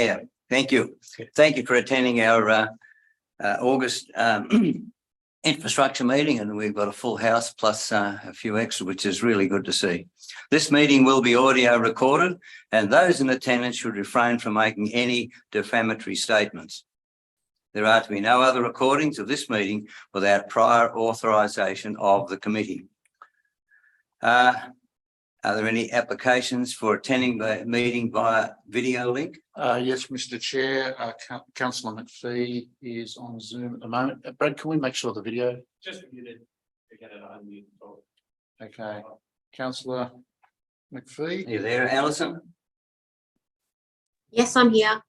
Yeah, thank you. Thank you for attending our August infrastructure meeting, and we've got a full house plus a few extra, which is really good to see. This meeting will be audio recorded, and those in attendance should refrain from making any defamatory statements. There are to be no other recordings of this meeting without prior authorisation of the committee. Are there any applications for attending the meeting via video link? Yes, Mr. Chair. Councillor McPhee is on Zoom at the moment. Brad, can we make sure the video? Just muted to get it unmuted. Okay. Councillor McPhee. Are you there, Alison? Yes, I'm here.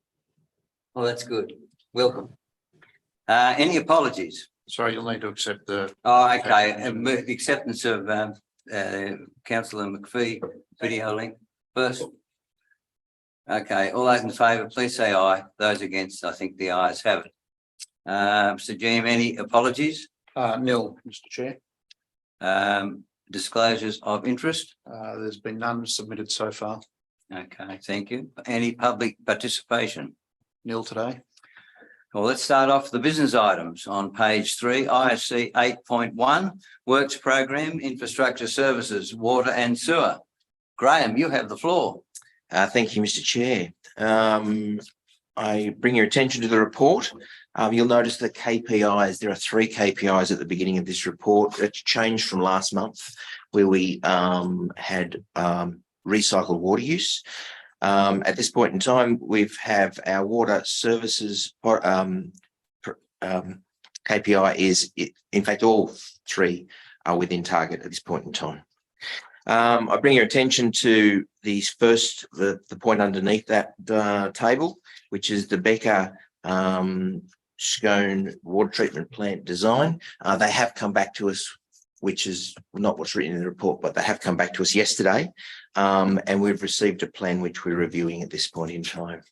Oh, that's good. Welcome. Any apologies? Sorry, you'll need to accept the. Oh, okay. Acceptance of Councillor McPhee video link first. Okay, all those in favour, please say aye. Those against, I think the ayes have it. Mr. GM, any apologies? Nil, Mr. Chair. Disclosures of interest? There's been none submitted so far. Okay, thank you. Any public participation? Nil today. Well, let's start off the business items on page 3, ISC 8.1, Works Program, Infrastructure Services, Water and Sewer. Graham, you have the floor. Thank you, Mr. Chair. I bring your attention to the report. You'll notice the KPIs. There are 3 KPIs at the beginning of this report. It's changed from last month, where we had recycled water use. At this point in time, we have our water services KPI is, in fact, all 3 are within target at this point in time. I bring your attention to these first, the point underneath that table, which is the Becker Scone water treatment plant design. They have come back to us, which is not what's written in the report, but they have come back to us yesterday. And we've received a plan which we're reviewing at this point in time.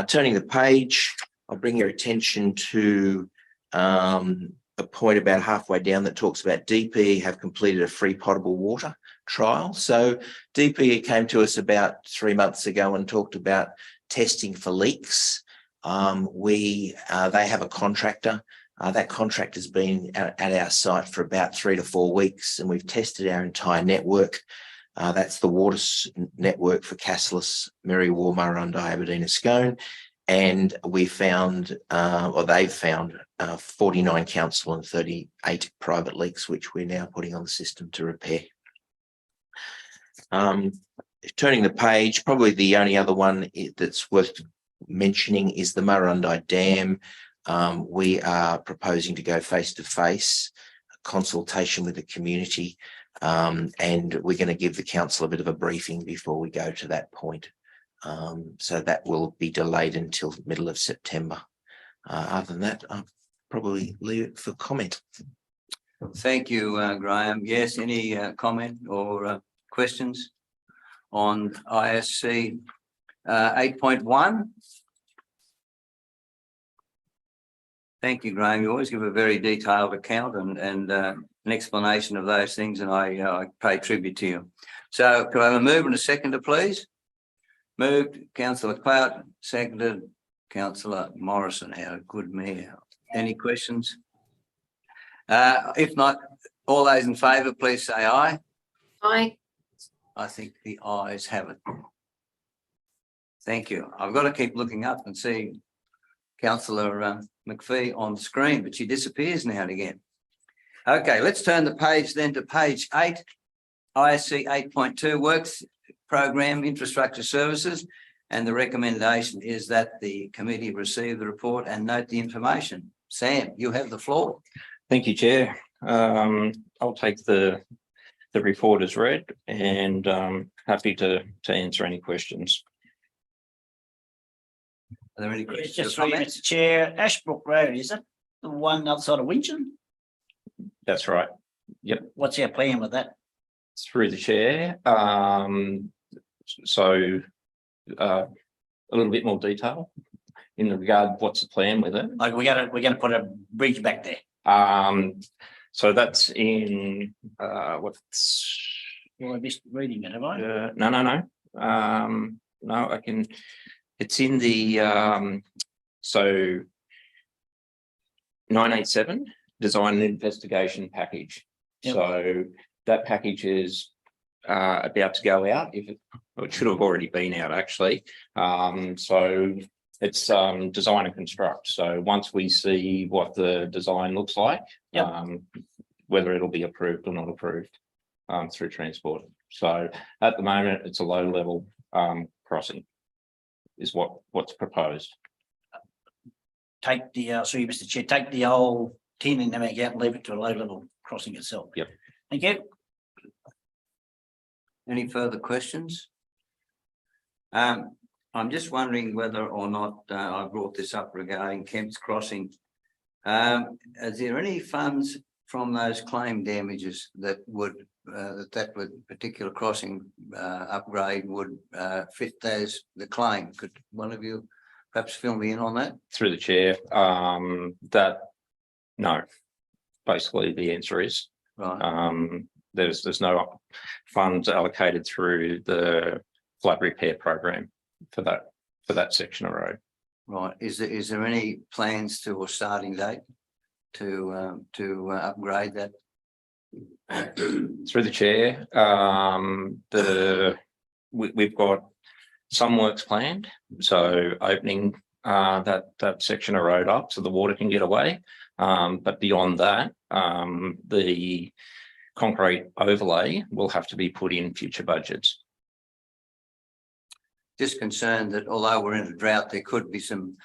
Turning the page, I'll bring your attention to a point about halfway down that talks about DPE have completed a free potable water trial. So DPE came to us about 3 months ago and talked about testing for leaks. They have a contractor. That contract has been at our site for about 3 to 4 weeks, and we've tested our entire network. That's the water network for Cassilis, Merriwa, Murrurundi, Aberdeen, Scone. And we found, or they've found 49 council and 38 private leaks, which we're now putting on the system to repair. Turning the page, probably the only other one that's worth mentioning is the Murrurundi Dam. We are proposing to go face-to-face consultation with the community, and we're going to give the council a bit of a briefing before we go to that point. So that will be delayed until the middle of September. Other than that, I'll probably leave it for comment. Thank you, Graham. Yes, any comment or questions on ISC 8.1? Thank you, Graham. You always give a very detailed account and an explanation of those things, and I pay tribute to you. So could I have a move and a seconder, please? Moved, Councillor Clout, seconded, Councillor Morrison. How good mayor. Any questions? If not, all those in favour, please say aye. Aye. I think the ayes have it. Thank you. I've got to keep looking up and see Councillor McPhee on the screen, but she disappears now and again. Okay, let's turn the page then to page 8, ISC 8.2, Works Program Infrastructure Services, and the recommendation is that the committee receive the report and note the information. Sam, you have the floor. Thank you, Chair. I'll take the report as read, and happy to answer any questions. Are there any It's questions? just or through comments? Mr. Chair, Ashbrook Road, is it the one other side of Winchon? That's right. Yep, What's our plan with that? through the chair. So a little bit more detail in regard to what's the plan with it. Like we're gonna put a bridge back there. So that's in what's Well, I missed reading it, have I? no. No, I can It's in the, so 987 design and investigation package. Yep. So that package is about to go out. It should have already been out actually. So it's design and construct. So once we see what the design looks like, Yep. whether it'll be approved or not approved through transport. So at the moment, it's a low level crossing is what's proposed. Take the, sorry, Mr. Chair, take the old tin and everything out and leave it to a low level crossing itself. Yep. Thank you. Any further questions? I'm just wondering whether or not I brought this up regarding Kemp's Crossing. Is there any funds from those claim damages that would particular crossing upgrade would fit the claim? Could one of you perhaps fill me in on that? Through the chair, no. Basically, the answer is Right. there's no funds allocated through the flood repair program for that section of road. Right. Is there any plans to or starting date to upgrade that? Through the chair, we've got some works planned, so opening that section of road up so the water can get away. But beyond that, the concrete overlay will have to be put in future budgets. Just concerned that although we're in a drought, there could be some,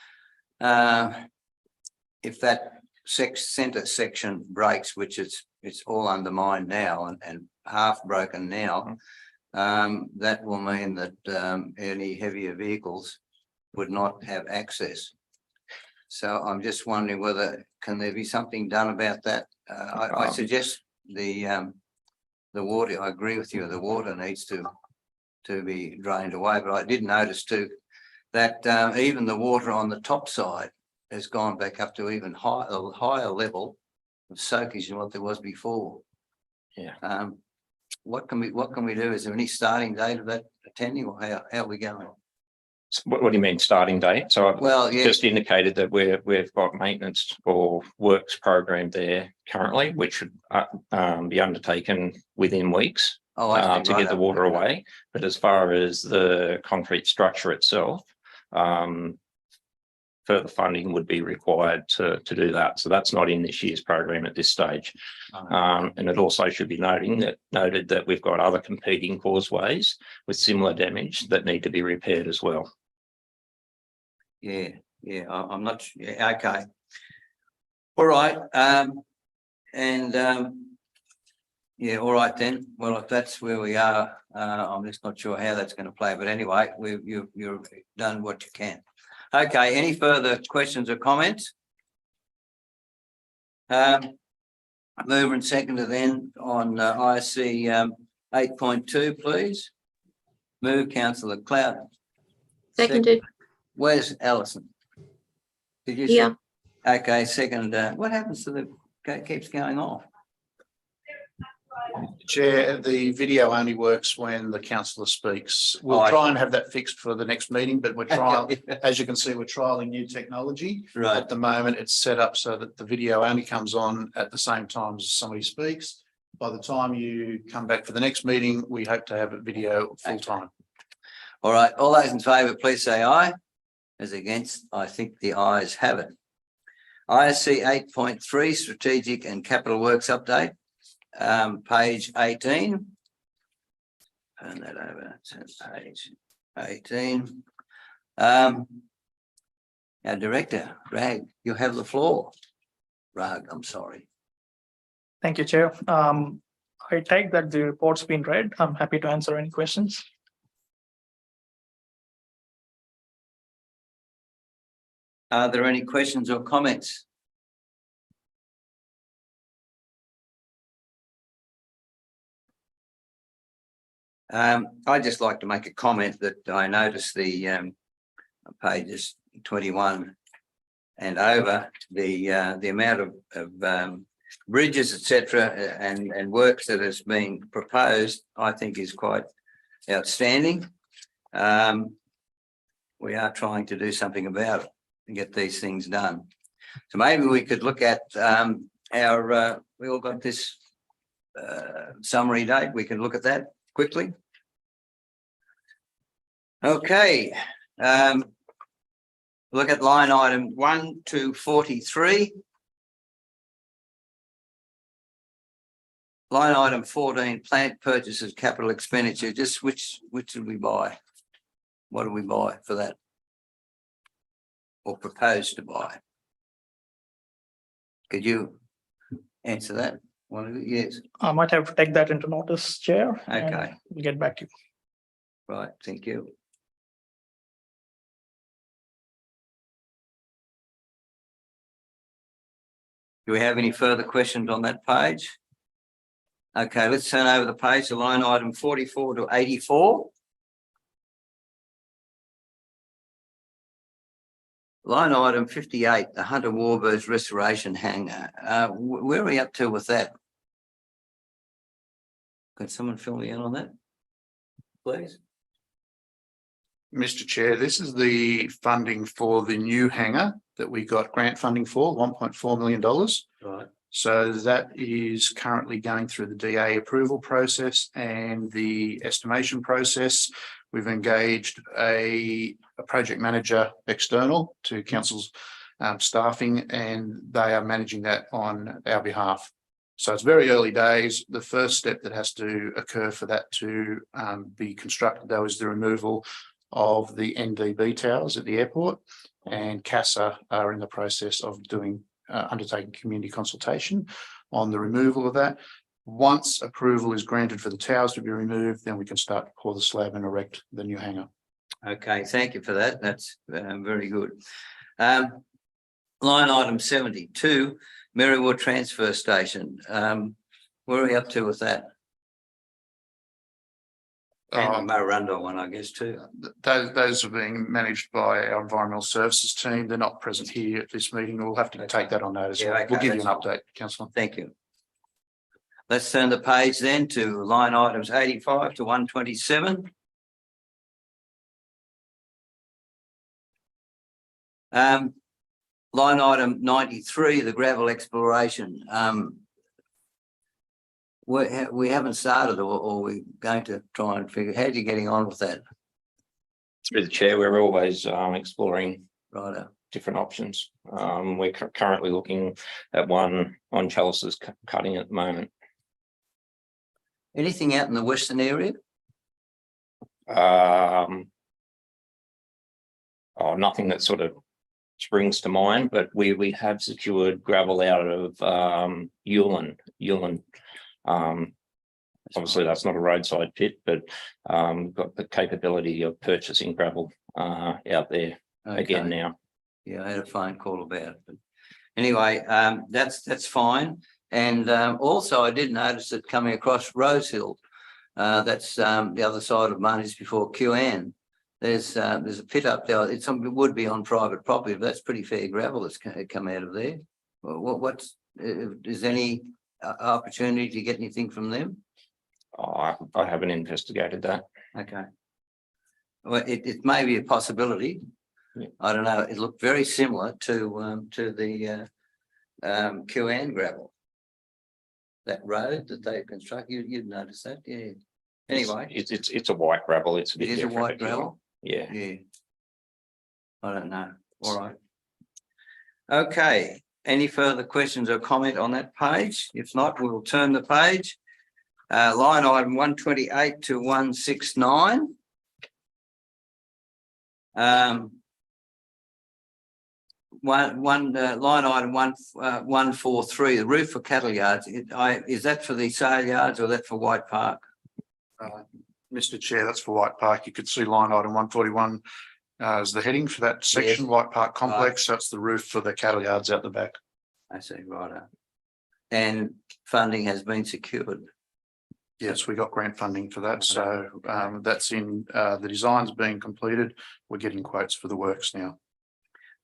if that centre section breaks, which it's all undermined now and half broken now, that will mean that any heavier vehicles would not have access. So I'm just wondering whether can there be something done about that? I suggest the water. I agree with you. The water needs to be drained away. But I did notice too that even the water on the top side has gone back up to even higher level of soakage than what there was before. Yeah. What can we do? Is there any starting date of that attending, or how are we going? What do you mean starting date? So I've yeah. just indicated that we've got maintenance or works program there currently, which should be undertaken within weeks to get the water away. But as far as the concrete structure itself, further funding would be required to do that. So that's not in this year's program at this stage. And it also should be noted that we've got other competing causeways with similar damage that need to be repaired as well. Yeah, I'm not sure. Yeah, okay. All right. Yeah, all right then. Well, if that's where we are, I'm just not sure how that's going to play. But anyway, you've done what you can. Okay, any further questions or comments? Mover and seconder then on ISC 8.2, please. Move, councillor Cloud. Seconded. Where's Alison? Did you? Yeah. Okay, second. What happens to keeps going off? Chair, the video only works when the councillor speaks. We'll Oh, try and have that fixed for the next meeting, but we're trying, as you can see, we're trialing new technology. Right. At the moment, it's set up so that the video only comes on at the same time as somebody speaks. By the time you come back for the next meeting, we hope to have a video full time. All right, all those in favour, please say aye. As against, I think the ayes have it. ISC 8.3, Strategic and Capital Works Update, page 18. Turn that over to page 18. Our director, Rag, you have the floor. Rag, I'm sorry. Thank you, Chair. I take that the report's been read. I'm happy to answer any questions. Are there any questions or comments? I'd just like to make a comment that I noticed the pages 21 and over the amount of bridges, etc., and works that has been proposed, I think is quite outstanding. we are trying to do something about it and get these things done. So maybe we could look at our, we all got this summary date. We can look at that quickly. Okay. Look at line item 1 to 43. Line item 14, plant purchases, capital expenditure. Just which did we buy? What did we buy for that? Or propose to buy? Could you answer that? One of you? Yes. I might have to take that into notice, Chair. and Okay. We'll get back to you. Right, thank you. Do we have any further questions on that page? Okay, let's turn over the page to line item 44 to 84. Line item 58, the Hunter Warbirds Restoration Hangar. Where are we up to with that? Could someone fill me in on that? Please? Mr. Chair, this is the funding for the new hangar that we got grant funding for, $1.4 million. Right. So that is currently going through the DA approval process and the estimation process. We've engaged a project manager external to council's staffing, and they are managing that on our behalf. So it's very early days. The first step that has to occur for that to be constructed, though, is the removal of the NDB towers at the airport, and CASA are in the process of undertaking community consultation on the removal of that. Once approval is granted for the towers to be removed, then we can start to pour the slab and erect the new hangar. Okay, thank you for that. That's very good. Line item 72, Merriwood Transfer Station. Where are we up to with that? And the Murrurundi one, I guess, too. Those are being managed by our environmental services team. They're not present here at this meeting. We'll have to take that on notice. Yeah, okay, We'll give you an that's- update, Councillor. Thank you. Let's turn the page then to line items 85 to 127. Line item 93, the gravel exploration. We haven't started, or we're going to try and figure, how are you getting on with that? Through the chair, we're always exploring Right. different options. We're currently looking at one on Chalice's cutting at the moment. Anything out in the western area? Nothing that sort of springs to mind, but we have secured gravel out of Yulin. Obviously, that's not a roadside pit, but we've got the capability of purchasing gravel out there again Okay. now. Yeah, I had a phone call about it. But anyway, that's fine. And also I did notice that coming across Rosehill, that's the other side of Marnie's before QN. There's a pit up there. It would be on private property, but that's pretty fair gravel that's come out of there. Is any opportunity to get anything from them? I haven't investigated that. Okay. Well, it may be a possibility. Yeah. I don't know. It looked very similar to the QN gravel. That road that they constructed, you'd notice that, yeah. Anyway, It's a white gravel. It's a it bit is a different, white if you like. gravel. Yeah. Yeah. I don't know. All right. Okay. Any further questions or comment on that page? If not, we'll turn the page. Line item 128 to 169. Line item 143, the roof for cattle yards. Is that for the sale yards or that for White Park? Mr. Chair, that's for White Park. You could see line item 141 as the heading for that section, White Park Complex. That's the roof for the cattle yards out the back. I see, right. And funding has been secured. Yes, we got grant funding for that. So that's in the designs being completed. We're getting quotes for the works now.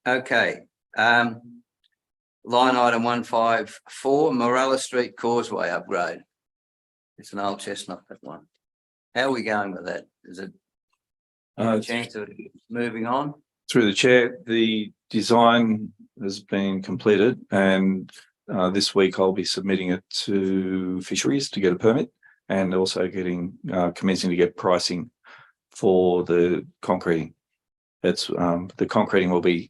Okay. Line item 154, Morella Street Causeway upgrade. It's an old chestnut, that one. How are we going with that? Is it chance of moving on? Through the chair, the design has been completed and this week I'll be submitting it to fisheries to get a permit and also commencing to get pricing for the concreting. It's the concreting will be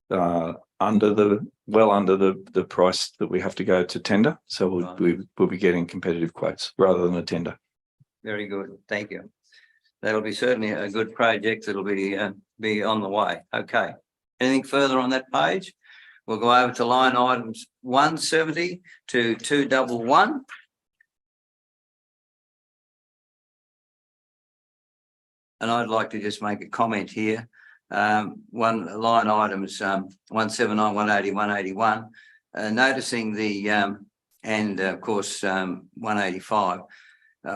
under the price that we have to go to tender. So we'll be getting competitive quotes rather than a tender. Very good, thank you. That'll be certainly a good project. It'll be on the way. Okay. Anything further on that page? We'll go over to line items 170 to 211. And I'd like to just make a comment here. One line items 179, 180, 181, noticing the and of course 185.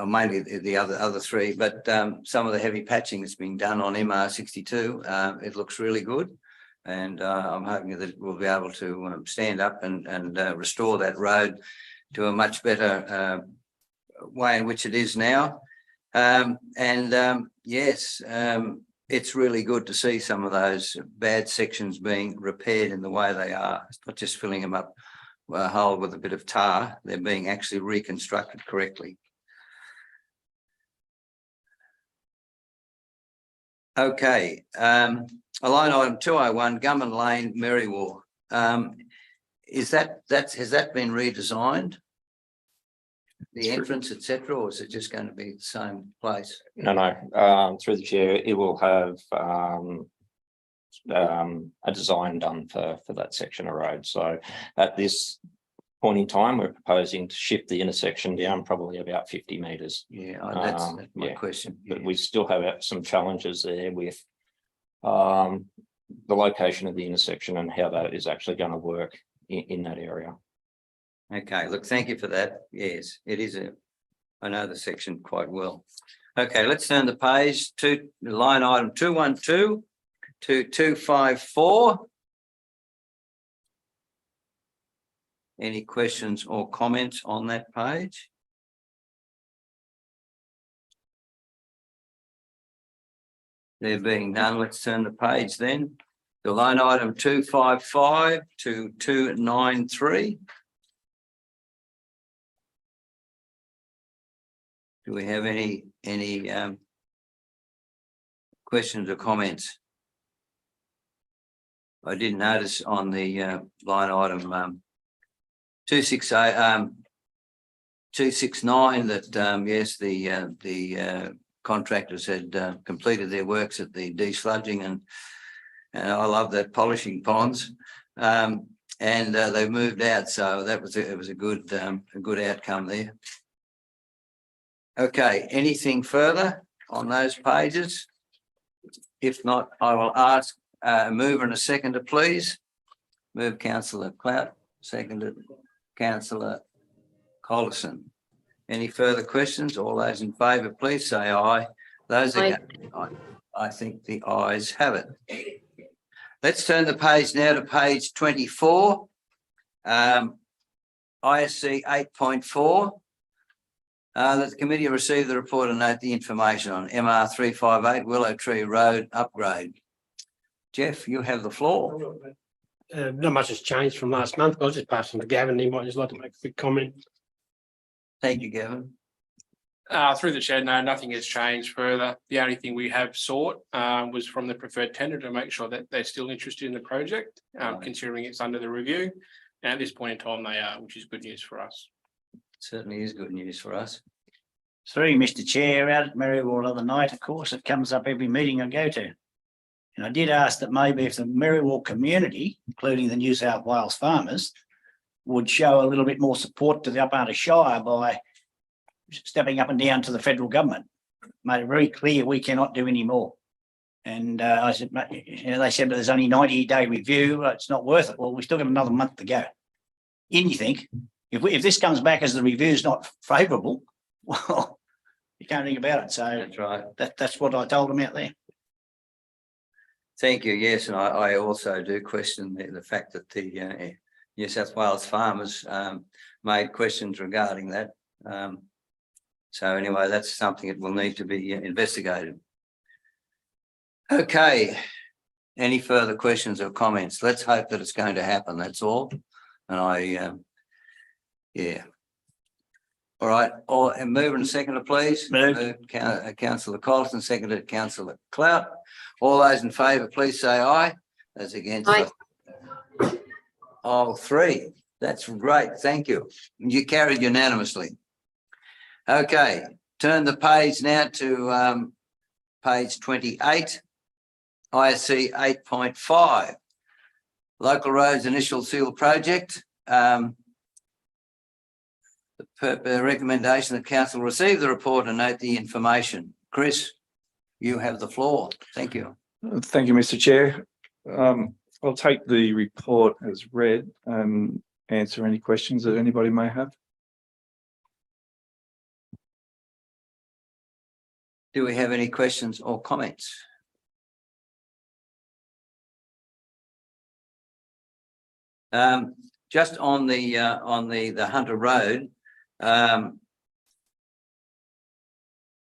Mainly the other three, but some of the heavy patching that's being done on MR62, it looks really good. And I'm hoping that we'll be able to stand up and restore that road to a much better way in which it is now. Yes, it's really good to see some of those bad sections being repaired in the way they are. It's not just filling them up whole with a bit of tar, they're being actually reconstructed correctly. Okay, line item 201, Gumman Lane, Merriwar. Has that been redesigned? The entrance, etc., or is it just going to be the same place? No, through the chair, it will have a design done for that section of road. So at this point in time, we're proposing to shift the intersection down probably about 50 metres. Yeah, that's my question. But we still have some challenges there with the location of the intersection and how that is actually going to work in that area. Okay, look, thank you for that. Yes, it is I know the section quite well. Okay, let's turn the page to line item 212 to 254. Any questions or comments on that page? There being none, let's turn the page then. The line item 255 to 293. Do we have any questions or comments? I did notice on the line item 269 that yes, the contractors had completed their works at the desludging and I love that polishing ponds, and they moved out, so that was it was a good outcome there. Okay, anything further on those pages? If not, I will ask a mover and a seconder, please. Move Councillor Clout, seconded Councillor Collison. Any further questions? All those in favour, please say aye. Those against, I think the ayes have it. Let's turn the page now to page 24. ISC 8.4. That the committee received the report and note the information on MR 358 Willow Tree Road upgrade. Jeff, you have the floor. Not much has changed from last month. I'll just pass on to Gavin. He might just like to make a quick comment. Thank you, Gavin. Through the chair, no, nothing has changed further. The only thing we have sought was from the preferred tender to make sure that they're still interested in the project, considering it's under the review. And at this point in time, they are, which is good news for us. Certainly is good news for us. Through Mr. Chair, out at Merriwar the other night, of course, it comes up every meeting I go to. And I did ask that maybe if the Merriwar community, including the New South Wales farmers, would show a little bit more support to the Upper Shire by stepping up and down to the federal government. Made it very clear we cannot do any more. And I said, they said there's only 90-day review. It's not worth it. Well, we still got another month to go. And you think, if this comes back as the review is not favourable, well, you can't think about it. So That's right. that's what I told them out there. Thank you. Yes, and I also do question the fact that the New South Wales farmers made questions regarding that. So anyway, that's something that will need to be investigated. Okay. Any further questions or comments? Let's hope that it's going to happen, that's all. And yeah. All right, and move and seconder, please. Moved. Councillor Collison, seconded Councillor Clout. All those in favour, please say aye. Those against. Aye. Oh, 3. That's great. Thank you. You carried unanimously. Okay, turn the page now to page 28, ISC 8.5. Local Roads Initial Seal Project. The recommendation that council receive the report and note the information. Chris, you have the floor. Thank you. Thank you, Mr. Chair. I'll take the report as read and answer any questions that anybody may have. Do we have any questions or comments? Just on the Hunter Road,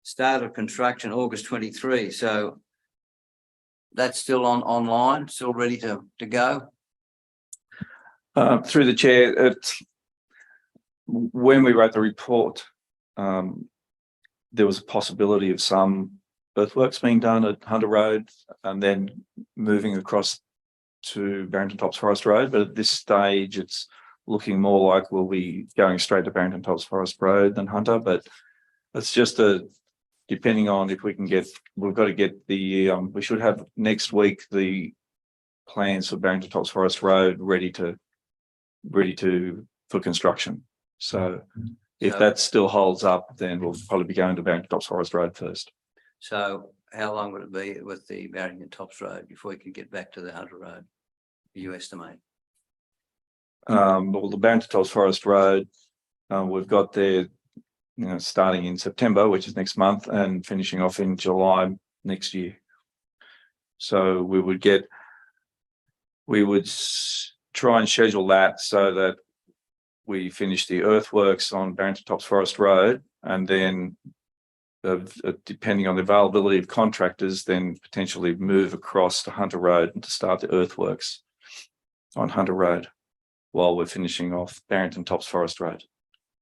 start of construction August 23. So that's still online, still ready to go. Through the chair, when we wrote the report, there was a possibility of some earthworks being done at Hunter Road and then moving across to Barrington Tops Forest Road. But at this stage, it's looking more like we'll be going straight to Barrington Tops Forest Road than Hunter. But it's just depending on if we can get, we've got to get the, we should have next week the plans for Barrington Tops Forest Road ready for construction. So if that still holds up, then we'll probably be going to Barrington Tops Forest Road first. So how long would it be with the Barrington Tops Road before we could get back to the Hunter Road, you estimate? Well, the Barrington Tops Forest Road, we've got there, starting in September, which is next month, and finishing off in July next year. So we would try and schedule that so that we finish the earthworks on Barrington Tops Forest Road, and then depending on the availability of contractors, then potentially move across to Hunter Road and to start the earthworks on Hunter Road while we're finishing off Barrington Tops Forest Road.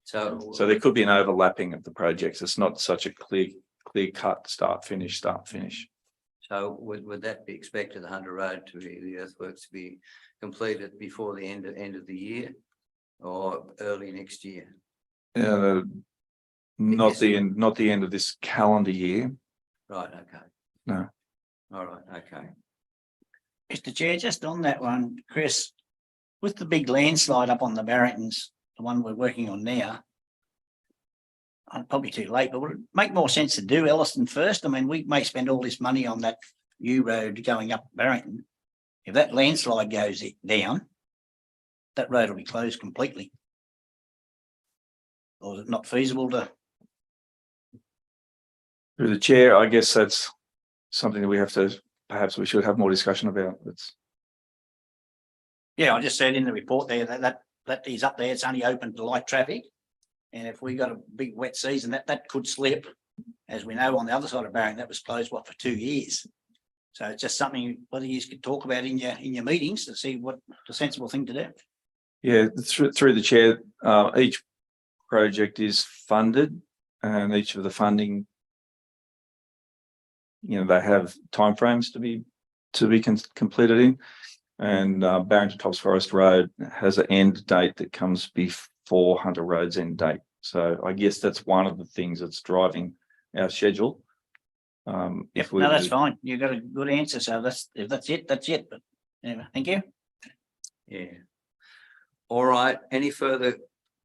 So there could be an overlapping of the projects. It's not such a clear cut start finish. So would that be expected, the Hunter Road to be, the earthworks to be completed before the end of the year or early next year? Not the end of this calendar year. Right, okay. No. All right, okay. Mr. Chair, just on that one, Chris, with the big landslide up on the Barringtons, the one we're working on now, I'm probably too late, but would it make more sense to do Elliston first? I mean, we may spend all this money on that new road going up Barrington. If that landslide goes down, that road will be closed completely. Or is it not feasible to? Through the chair, I guess that's something that we have to, perhaps we should have more discussion about. Yeah, I just said in the report there that is up there, it's only open to light traffic. And if we got a big wet season, that could slip. As we know, on the other side of Barrington, that was closed for 2 years. So it's just something whether you could talk about in your meetings to see what the sensible thing to do. Yeah, through the chair, each project is funded, and each of the funding, they have timeframes to be completed in. And Barrington Tops Forest Road has an end date that comes before Hunter Road's end date. So I guess that's one of the things that's driving our schedule. No, that's fine. You got a good answer. So if that's it, that's it. But anyway, thank you. Yeah. All right. Any further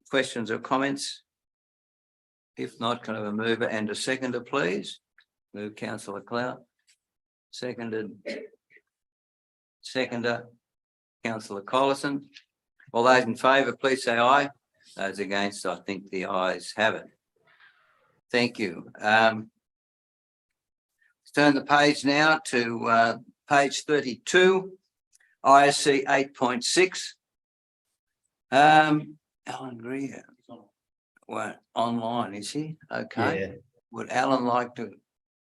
questions or comments? If not, can I have a mover and a seconder, please? Move Councillor Clout. Seconded. Seconder, Councillor Collison. All those in favour, please say aye. Those against, I think the ayes have it. Thank you. Let's turn the page now to page 32, ISC 8.6. Alan Greer. Well, online, is he? Okay. Yeah. Would Alan like to?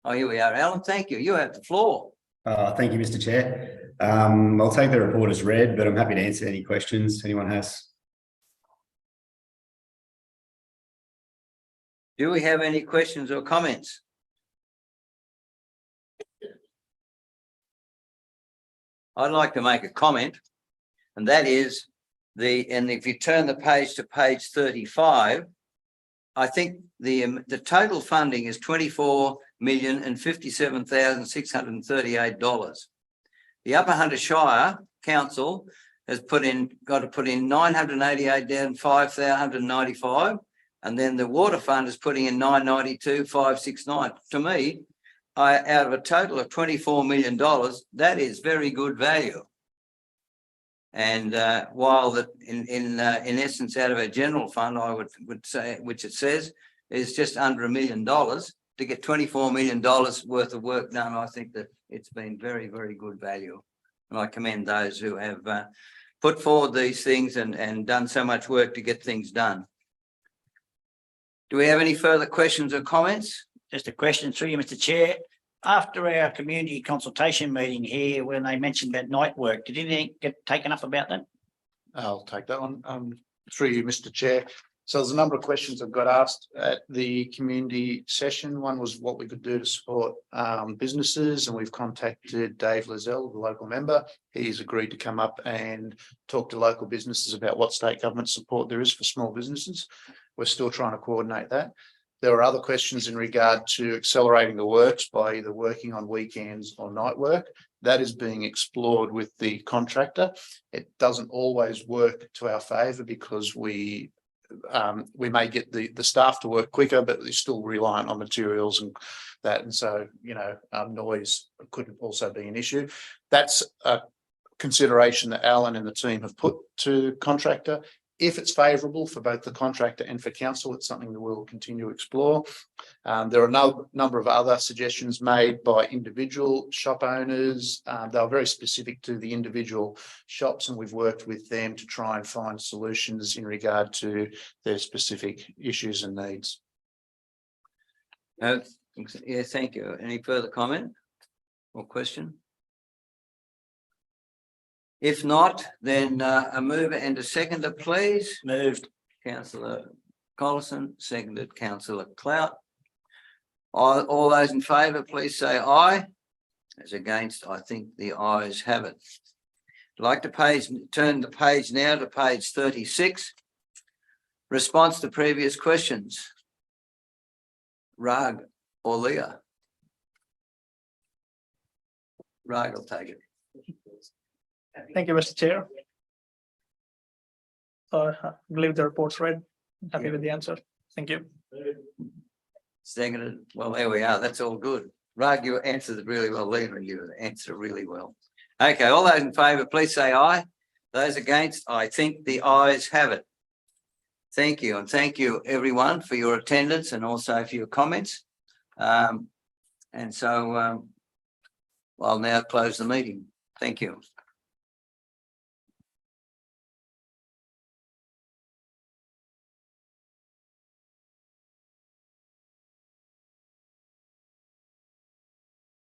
Oh, here we are. Alan, thank you. You have the floor. Thank you, Mr. Chair. I'll take the report as read, but I'm happy to answer any questions anyone has. Do we have any questions or comments? I'd like to make a comment, and that is and if you turn the page to page 35, I think the total funding is $24,057,638. The Upper Hunter Shire Council has got to put in 988,595, and then the Water Fund is putting in 992,569. To me, out of a total of $24 million, that is very good value. And while in essence, out of our general fund, I would say, which it says is just under $1 million, to get $24 million worth of work done, I think that it's been very, very good value. And I commend those who have put forward these things and done so much work to get things done. Do we have any further questions or comments? Just a question through you, Mr. Chair. After our community consultation meeting here, when they mentioned about night work, did anything get taken up about that? I'll take that one. Through you, Mr. Chair. So there's a number of questions that got asked at the community session. One was what we could do to support businesses, and we've contacted Dave Lizelle, the local member. He's agreed to come up and talk to local businesses about what state government support there is for small businesses. We're still trying to coordinate that. There are other questions in regard to accelerating the works by either working on weekends or night work. That is being explored with the contractor. It doesn't always work to our favour because we may get the staff to work quicker, but they're still reliant on materials and that. And so, noise could also be an issue. That's a consideration that Alan and the team have put to contractor. If it's favourable for both the contractor and for council, it's something that we'll continue to explore. There are no number of other suggestions made by individual shop owners. They were very specific to the individual shops, and we've worked with them to try and find solutions in regard to their specific issues and needs. Yeah, thank you. Any further comment or question? If not, then a mover and a seconder, please. Moved. Councillor Collison, seconded Councillor Clout. All those in favour, please say aye. As against, I think the ayes have it. I'd like to turn the page now to page 36. Response to previous questions. Rag or Leah? Rag will take it. Thank you, Mr. Chair. I believe the report's read. Happy with the answer. Thank you. Seconded. Well, there we are. That's all good. Rag, you answered it really well. Leah, you answered it really well. Okay, all those in favour, please say aye. Those against, I think the ayes have it. Thank you, and thank you everyone for your attendance and also for your comments. And so I'll now close the meeting. Thank you.